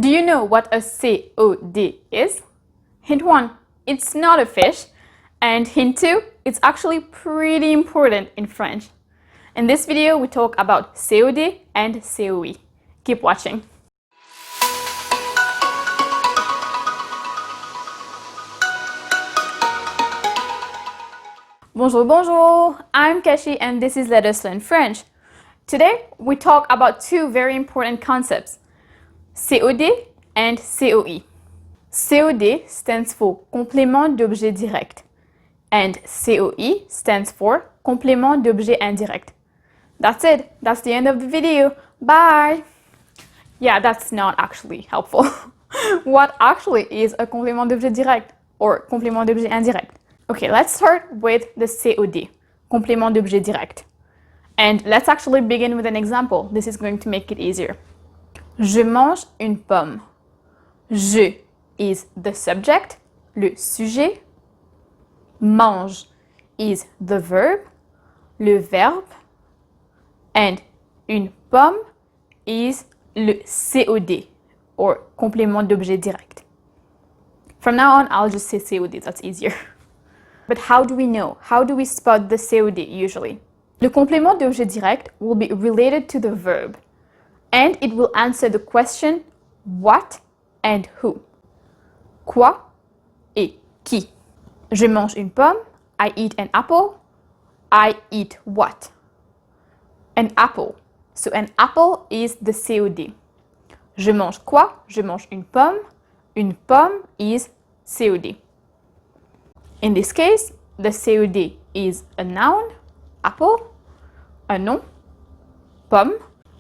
Do you know what a COD is? Hint 1, it's not a fish. And hint 2, it's actually pretty important in French. In this video, we talk about COD and COI. Keep watching. Bonjour, bonjour! I'm Kashi and this is Let Us Learn French. Today, we talk about two very important concepts, COD and COI. COD stands for Complément D'objet Direct and COI stands for Complément D'objet Indirect. That's it. That's the end of the video. Bye! Yeah, that's not actually helpful. What actually is a Complément D'objet Direct or Complément D'objet Indirect? Okay, let's start with the COD, Complément D'objet Direct. And let's actually begin with an example. This is going to make it easier. Je mange une pomme. Je is the subject, le sujet. Mange is the verb, le verbe. And une pomme is le COD, or Complément D'objet Direct. From now on, I'll just say COD, that's easier. But how do we know? How do we spot the COD usually? Le complément d'objet direct will be related to the verb, and it will answer the question what and who. Quoi et qui. Je mange une pomme. I eat an apple. I eat what? An apple. So an apple is the COD. Je mange quoi? Je mange une pomme. Une pomme is COD. In this case, the COD is a noun, apple, un nom, pomme.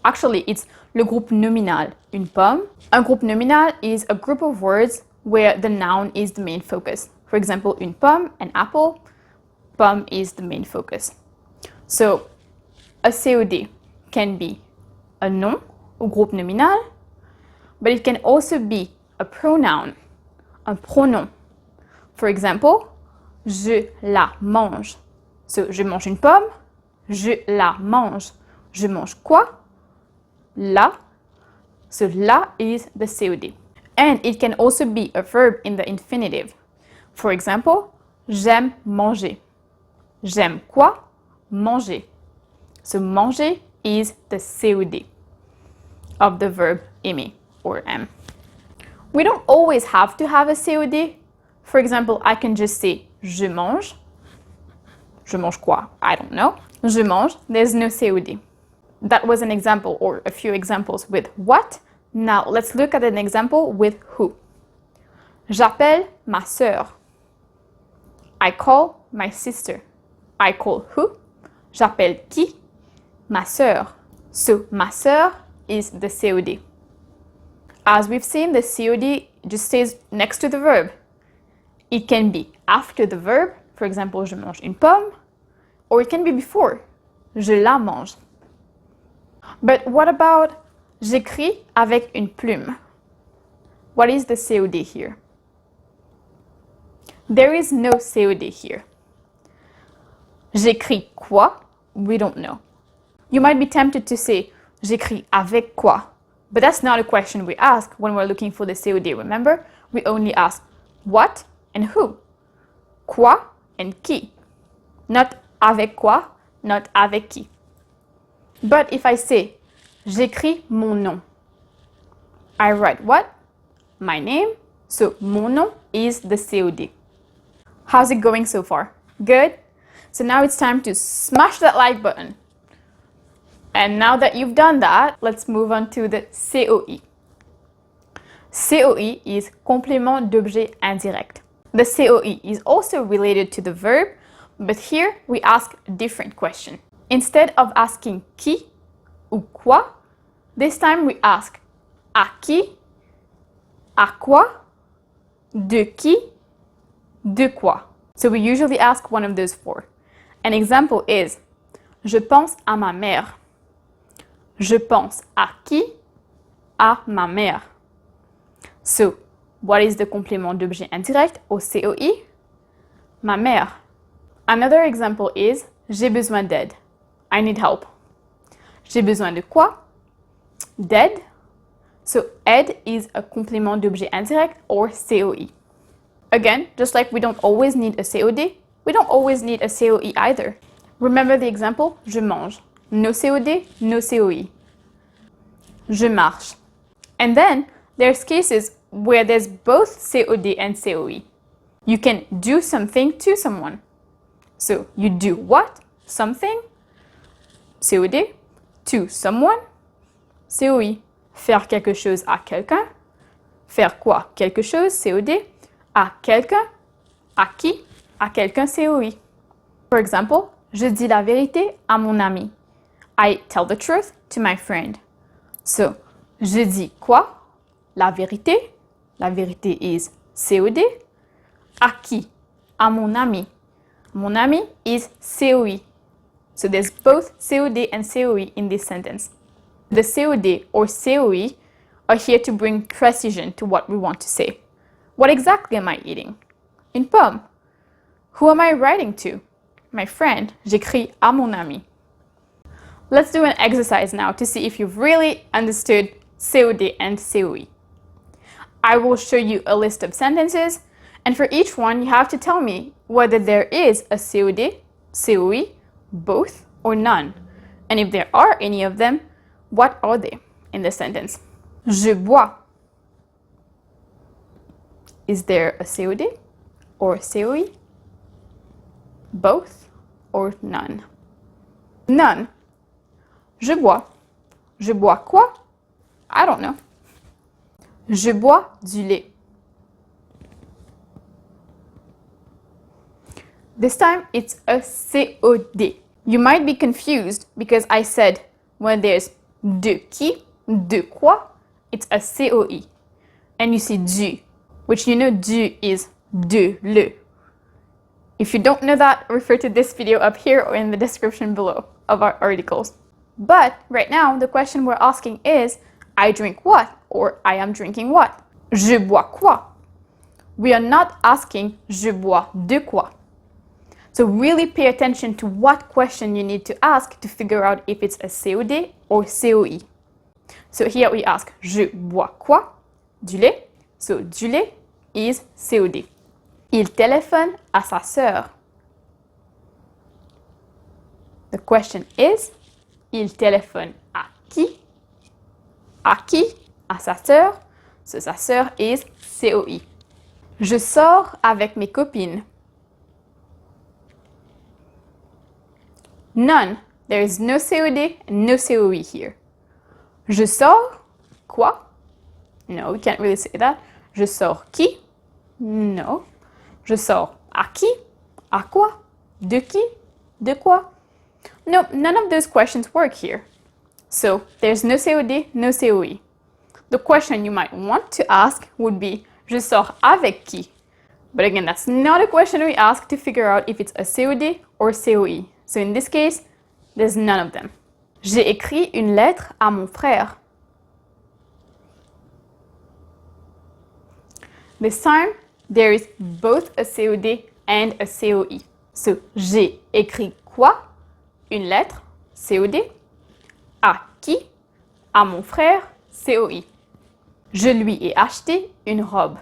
Actually, it's le groupe nominal, une pomme. Un groupe nominal is a group of words where the noun is the main focus. For example, une pomme, an apple, pomme is the main focus. So, a COD can be a nom, ou groupe nominal, but it can also be a pronoun, un pronom. For example, je la mange. So, je mange une pomme. Je la mange. Je mange quoi? La. So, la is the COD. And it can also be a verb in the infinitive. For example, j'aime manger. J'aime quoi? Manger. So, manger is the COD of the verb aimer or aime. We don't always have to have a COD. For example, I can just say je mange. Je mange quoi? I don't know. Je mange. There's no COD. That was an example or a few examples with what. Now let's look at an example with who. J'appelle ma sœur. I call my sister. I call who? J'appelle qui? Ma sœur. So ma sœur is the COD. As we've seen, the COD just stays next to the verb. It can be after the verb, for example, je mange une pomme, or it can be before, je la mange. But what about j'écris avec une plume? What is the COD here? There is no COD here. J'écris quoi? We don't know. You might be tempted to say j'écris avec quoi? But that's not a question we ask when we're looking for the COD, remember? We only ask what and who. Quoi and qui. Not avec quoi, not avec qui. But if I say j'écris mon nom, I write what? My name. So mon nom is the COD. How's it going so far? Good? So now it's time to smash that like button. And now that you've done that, let's move on to the COI. COI is Complément D'objet Indirect. The COI is also related to the verb, but here we ask a different question. Instead of asking qui ou quoi, this time we ask à qui, à quoi, de qui, de quoi. So we usually ask one of those four. An example is je pense à ma mère. Je pense à qui? À ma mère. So, what is the complément d'objet indirect or COI? Ma mère. Another example is j'ai besoin d'aide. I need help. J'ai besoin de quoi? D'aide. So aide is a complément d'objet indirect or COI. Again, just like we don't always need a COD, we don't always need a COI either. Remember the example, je mange. No COD, no COI. Je marche. And then there's cases where there's both COD and COI. You can do something to someone. So you do what? Something. COD. To someone. COI. Faire quelque chose à quelqu'un. Faire quoi? Quelque chose. COD. À quelqu'un. À qui? À quelqu'un. COI. For example, je dis la vérité à mon ami. I tell the truth to my friend. So, je dis quoi? La vérité. La vérité is COD. À qui? À mon ami. Mon ami is COI. So there's both COD and COI in this sentence. The COD or COI are here to bring precision to what we want to say. What exactly am I eating? Une pomme. Who am I writing to? My friend. J'écris à mon ami. Let's do an exercise now to see if you've really understood COD and COI. I will show you a list of sentences, and for each one you have to tell me whether there is a COD, COI, both, or none. And if there are any of them, what are they in the sentence? Je bois. Is there a COD or COI? Both or none? None. Je bois. Je bois quoi? I don't know. Je bois du lait. This time it's a COD. You might be confused because I said when there's de qui, de quoi, it's a COI. And you see du, which you know du is de, le. If you don't know that, refer to this video up here or in the description below of our articles. But right now, the question we're asking is, I drink what? Or I am drinking what? Je bois quoi? We are not asking je bois de quoi. So really pay attention to what question you need to ask to figure out if it's a COD or COI. So here we ask je bois quoi? Du lait. So du lait is COD. Il téléphone à sa sœur. The question is, il téléphone à qui? À qui? À sa sœur. So sa sœur is COI. Je sors avec mes copines. None. There is no COD and no COI here. Je sors quoi? No, we can't really say that. Je sors qui? No. Je sors à qui? À quoi? De qui? De quoi? No, none of those questions work here. So there's no COD, no COI. The question you might want to ask would be, je sors avec qui? But again, that's not a question we ask to figure out if it's a COD or COI. So in this case, there's none of them. J'ai écrit une lettre à mon frère. This time, there is both a COD and a COI. So, j'ai écrit quoi? Une lettre, COD. À qui? À mon frère, COI. Je lui ai acheté une robe.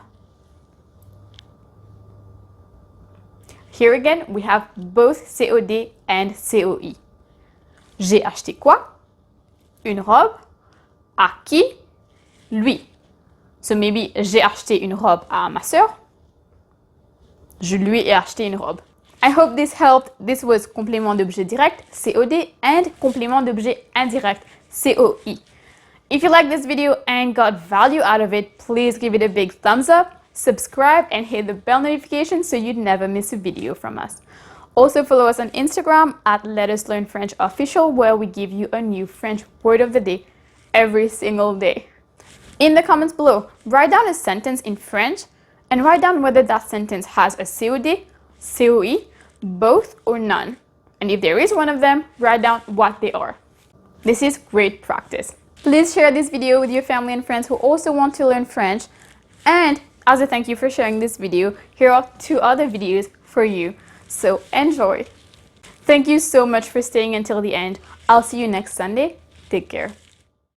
Here again, we have both COD and COI. J'ai acheté quoi? Une robe. À qui? Lui. So maybe j'ai acheté une robe à ma sœur. Je lui ai acheté une robe. I hope this helped. This was Complément d'objet direct, COD, and Complément d'objet indirect, COI. If you like this video and got value out of it, please give it a big thumbs up, subscribe, and hit the bell notification so you'd never miss a video from us. Also follow us on Instagram at Let Us Learn French Official, where we give you a new French word of the day every single day. In the comments below, write down a sentence in French and write down whether that sentence has a COD, COI, both or none. And if there is one of them, write down what they are. This is great practice. Please share this video with your family and friends who also want to learn French. And as a thank you for sharing this video, here are 2 other videos for you. So enjoy. Thank you so much for staying until the end. I'll see you next Sunday. Take care.